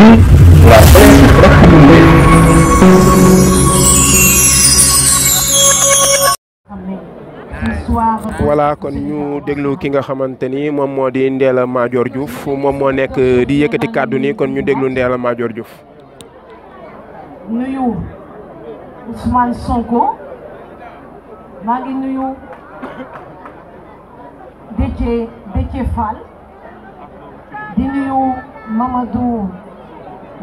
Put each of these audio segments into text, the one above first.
la voilà kon ñu déglu ki nga xamante ni moom moo di Ndella Madior Diouf moom moo nekk di yëkkati kàddu ni kon ñu déglu Ndella Madior Diouf. nuyu Ousmane Sonko maa ngi nuyu Déthié Fall di nuyu Mamadou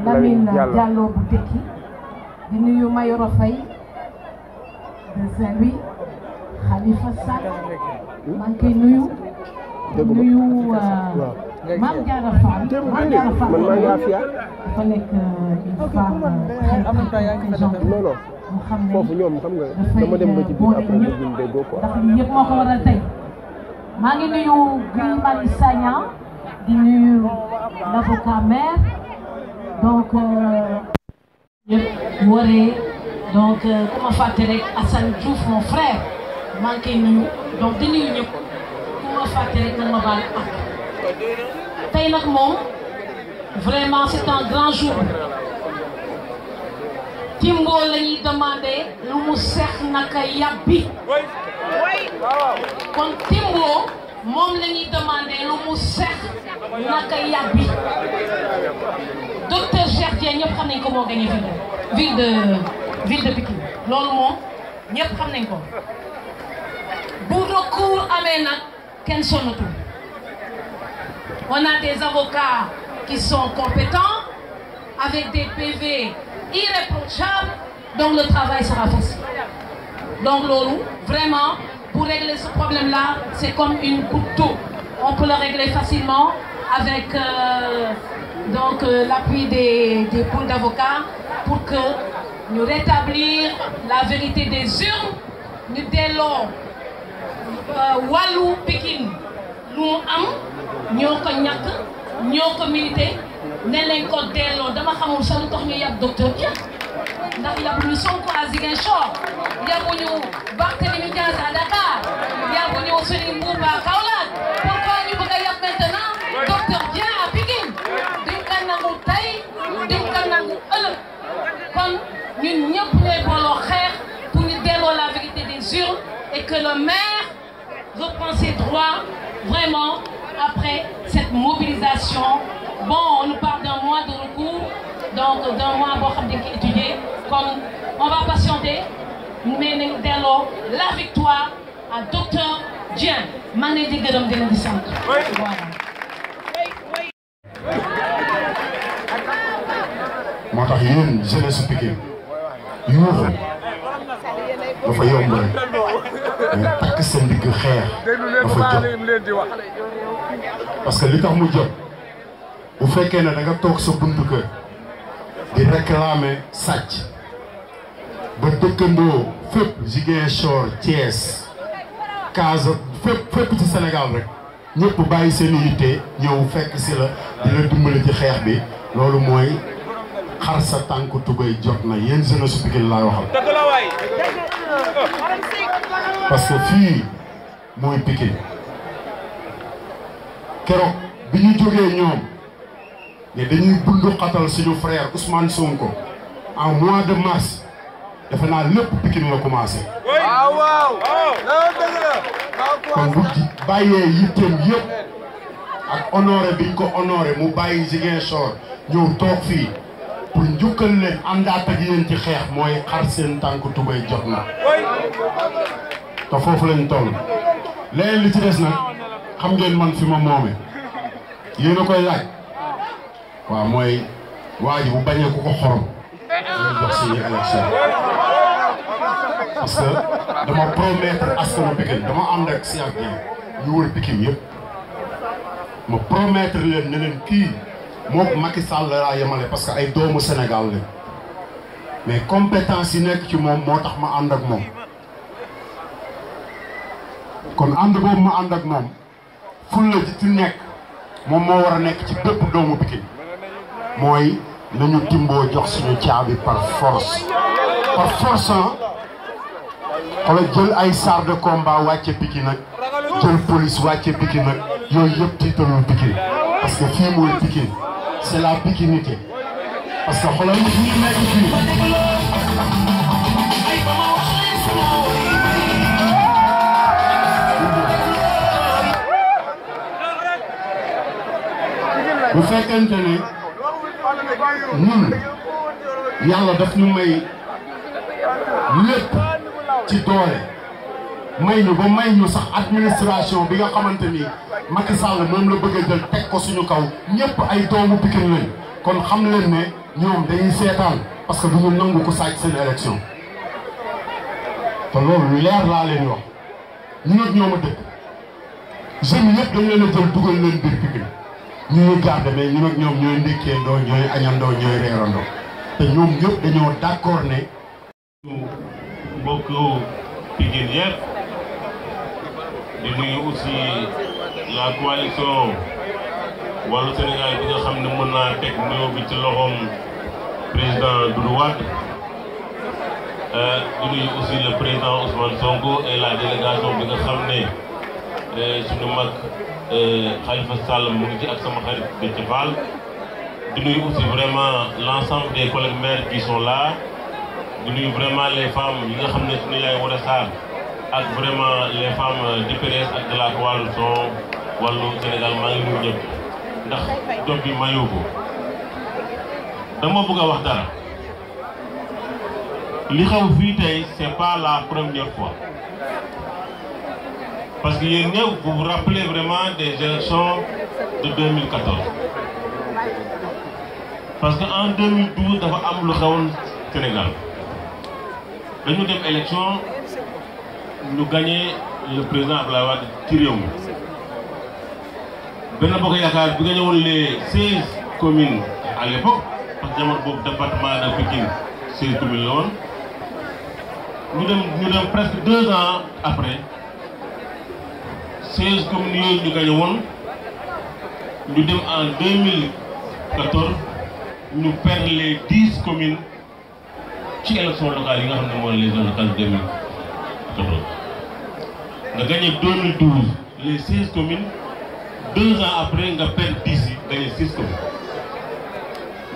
Lamine Diallo bu Tekki di nuyu Mayoro Faye de Saint-Louis Khalifa Sall maa ngi koy nuyu Mame Diarra Fall dafa nekk une femme très gentille mu xam ne foofu ñoom xam nga dama dem ba ci biir après ñu déggoo quoi. ndax lii yëpp moo ko waral tey maa ngi nuyu Guy Marius Sagna di nuyu l'avocat maire donc ñëpp waree donc ku ma fàtte rek Assane Diouf mon frère maa ngi koy nuyu donc di nuyu ñëpp ku ma fàtte rek nag ma baal ak tey nag moom vraiment c'est un grand jour. Timbo la ñuy demandé lu mu seex naka yàbbi kon Timbo moom la ñuy demandé lu mu seex naka yàbbi docteur Cheikh Dieng ñëpp xam nañ ko moo gagné ville de Pikine loolu moom ñëpp xam nañ ko bu recours amee nag kenn sonnatul on a des avocats qui sont compétents avec des PV irréprochable, donc le travail sera facile. Donc Lolo, vraiment, pour régler ce problème-là, c'est comme une goutte d'eau. On peut le régler facilement avec l'appui des pôles d'avocats pour que nous rétablir la vérité des urnes, nous delloo wàllu Pikine lu mu am ñoo ko ñàkk ñoo ko milité ne leen ko delloo dama xamul sax lu tax ñu yab docteur Dia ndax yabuñu Sonko à Ziguinchor yabuñu Barthélémy Dias à Dakar yabuñu Serigne Mboup à Kaolack pourquoi ñu bëgg a yab maintenant docteur Dia à Pikine duñ ko nangu tey duñ ko nangu ëllëg kon ñun ñëpp ñooy booloo xeex pour ñu delloo la vérité des urnes et que le maire reprend ses droits vraiment après cette mobilisation. Bon, on nous parle d'un mois de recours, donc d'un mois pour étudier. Comme on va patienter, mais nous donnons la victoire à Docteur Dieng. Mané di gërëm di leen di sant. Voilà. moo tax yéen jeunesse Pikine yuuxu dafa yomb rek mais takk sa ndigg xeex dafa jot parce que li tax mu jot bu fekkee ne da nga toog sa buntu kër di réclamer sàcc ba dëkkandoo fépp Ziguinchor Thiès Casa fépp ci Sénégal rek ñëpp bàyyi seen yitte ñëw fekk si la di la dimbali ci xeex bi loolu mooy xar sa tànku tubay jot na yéen jeunesse Pikine laay waxal parce que fii mooy Pikine keroog bi ñu jógee ñoom ne dañuy bundu xatal suñu frère Ousmane Sonko en mois de mars defe naa lépp Pikine la commencé. kon bu bàyyee yitteem yëpp ak honoré biñ ko honoré mu bàyyi Ziguinchor ñëw toog fii pour njukkal leen àndaat ak yéen ci xeex mooy xar seen tànk tubay jot na. te foofu lañ toll leneen li ci des nag xam ngeen man fi ma moome yéen a koy laaj. waaw mooy waa ji bu bañee ku ko xorom dañuy jox suñu élection parce que dama promettre askanu Pikine dama ànd ak Cheikh Dieng ñu wër Pikine yëpp ma promettre leen ne leen kii moom Macky Sall laa yemale parce que ay doomu Sénégal lañ mais compétence yi nekk ci moom moo tax ma ànd ak moom kon ànd boobu ma ànd ak moom fulla ji ci nekk moom moo war a nekk ci bépp doomu Pikine mooy nañu Timbo jox suñu caabi par force xoolal jël ay chars de combat wàcce Pikine nag jël police wàcce Pikine nag yooyu yëpp tiitalul Pikine parce que fii mooy Pikine c'est la pikinité parce que xoolal ñu nekk fii bu fekkente ne ñun yàlla daf ñu may lépp ci doole may ñu ba may ñu sax administration bi nga xamante ni Macky Sall moom la bëgg a jël teg ko suñu kaw ñëpp ay doomu Pikine lañ kon xam leen ne ñoom dañuy seetaan parce que du ñu nangu ko sàcc seen élection te loolu leer laa leen wax ñu nag ñoom a dëkk jeunes yëpp dañ leen a jël dugal leen biir Pikine ñu ngi garde mais ñu nag ñoom ñooy ndékkeendoo ñooy añandoo ñooy reerandoo te ñoom ñëpp dañoo d'accord ne mbokk Pikine yëpp di nuyu aussi la coalition Wallu Sénégal bi nga xam ne mën naa teg nuyoo bi ci loxoom président Doudou Wade di nuyu aussi le président Ousmane Sonko et la délégation bi nga xam ne suñu mag Khalifa Sall mu ngi ci ak sama xarit Déthié Fall di nuyu aussi vraiment l'ensemble des collègues maires qui sont là di nuyu vraiment les femmes yi nga xam ne suñu yaay Wara Sarr ak vraiment les femmes du PDS ak de la coalition Wallu Sénégal maa ngi nuyu ñëpp ndax jot bi mayu ko dama bëgg a wax dara li xew fii tey c'est pas la première fois parce que yéen ñëpp vous vous rappelez vraiment des élections de 2014 parce que en 2012 dafa am lu xewoon Sénégal dañu dem élection ñu gagné le président Abdoulaye Wade ci réew mi Benno Bokk Yaakaar bi gagné woon les 16 communes à l'époque parce que jamono boobu département de Pikine 16 communes la woon ñu dem presque 2 ans après 16 communes yooyu ñu gagné woon ñu dem en 2014 ñu perdre les 10 communes ci élection locale yi nga xam ne mooy les élections locales 2014 nga gagné 2012 les 16 communes 2 ans après nga perdre 10 yi gagné 6 communes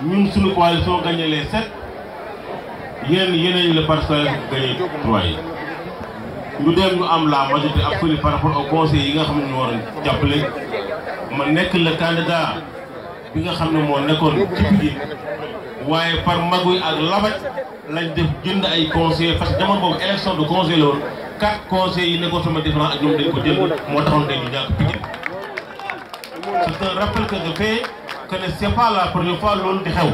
ñun suñu coalition gagné les 7 yeneen le parti socialiste gagné 3 yi ñu dem ñu am la majorité absolue par rapport au conseil yi nga xam ne ñu war a jàppale ma nekk le candidat bi nga xam ne moo nekkoon ci Pikine waaye par maguy ak labaj lañ def jënd ay conseillers parce que jamono boobu élection de conseil la woon 4 conseillers yi nekkoon sama différence ak ñoom dañ ko jël moo taxoon tey ñu ñàkk Pikine c'est un rappel que je fais que ne c'est pas la première fois loolu di xew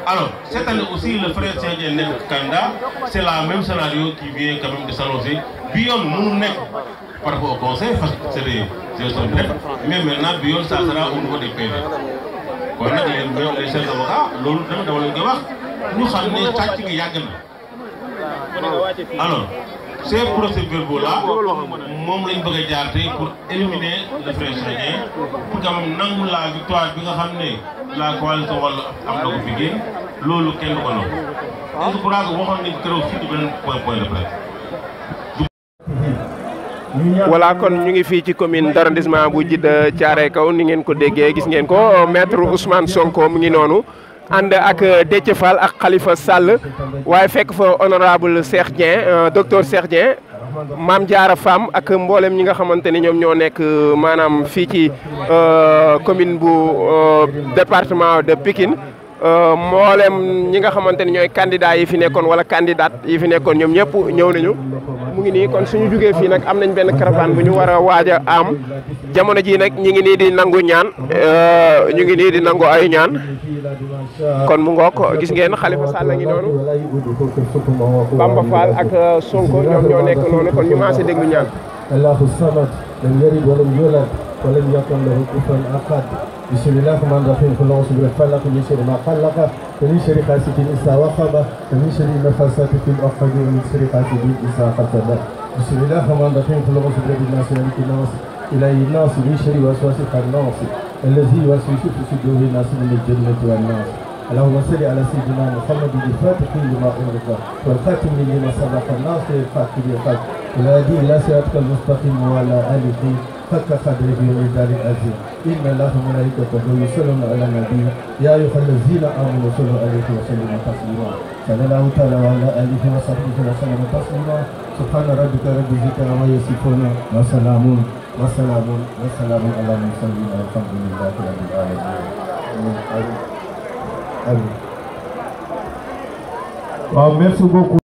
alors cette année aussi le frère Cheikh Dieng nekk candidat c'est la même scénario qui vient quand même de s'annoncer bi yoon mënu nekk par rapport au conseil parce que c'est des élections directes mais maintenant bi yoon ça sera au niveau des PV kon nag les chefs d'avocats loolu dama leen koy wax ñu xam ne càcc gi yàgg na alors ces procès-verbaux là moom lañ bëgg a jaar tey pour éliminer le frère Cheikh Dieng pour quand même nangu la victoire bi nga xam ne la coalition Wallu am na ko Pikine loolu kenn du ko nangu. je crois que waxoon nañ keroog fii di beneen point de presse. voilà kon ñu ngi fii ci commune d'arrondissement bu Djiddah Thiaroye Kaw ni ngeen ko déggee gis ngeen ko maître Ousmane Sonko mu ngi noonu ànd ak Déthié Fall ak Khalifa Sall waaye fekk fa honorable Cheikh Dieng docteur Cheikh Dieng Mame Diarra Fam ak mboolem ñi nga xamante ni ñoom ñoo nekk maanaam fii ci commune bu département de Pikine mboolem ñi nga xamante ni ñooy candidat yi fi nekkoon wala candidate yi fi nekkoon ñoom ñëpp ñëw nañu mu ngi nii kon suñu jugee fii nag am nañ benn caravane bu ñu war a waaj a am jamono ji nag ñi ngi nii di nangu ñaan ñu ngi nii di nangu ay ñaan kon mu ngoog gis ngeen Khalifa Sall ngi noonu Bamba Fall ak Sonko ñoom ñoo nekk noonu kon ñu maase déglu ñaan Allahu samad lam yalid walam yulad walam yakun lahu kufuwan ahad bismillahir rahmanir rahim qul a'udhu bi falaq min sharri ma khalaq wa min sharri ghasiqin idha waqab wa min sharri nafasati fil 'uqad wa min sharri hasidin idha hasad bismillahir rahmanir rahim qul a'udhu bi rabbil nas malikin nas ilahin nas min sharri waswasil khannas alladhi yuwaswisu fi suduril nas min al-jinnati wan nas اللهم صل على سيدنا محمد الفاتح لما أغلق والخاتم لما سبق الناصر الفاتح بالحق والهادي إلى صراطك المستقيم وعلى آله حق قدره ومقداره العظيم إن الله وملائكته يصلون على النبي يا أيها الذين آمنوا صلوا عليه وسلموا تسليما صلى الله تعالى على آله وصحبه وسلم تسليما سبحان ربك رب العزة عما يصفون وسلام على المرسلين والحمد لله رب العالمين. Merci beaucoup.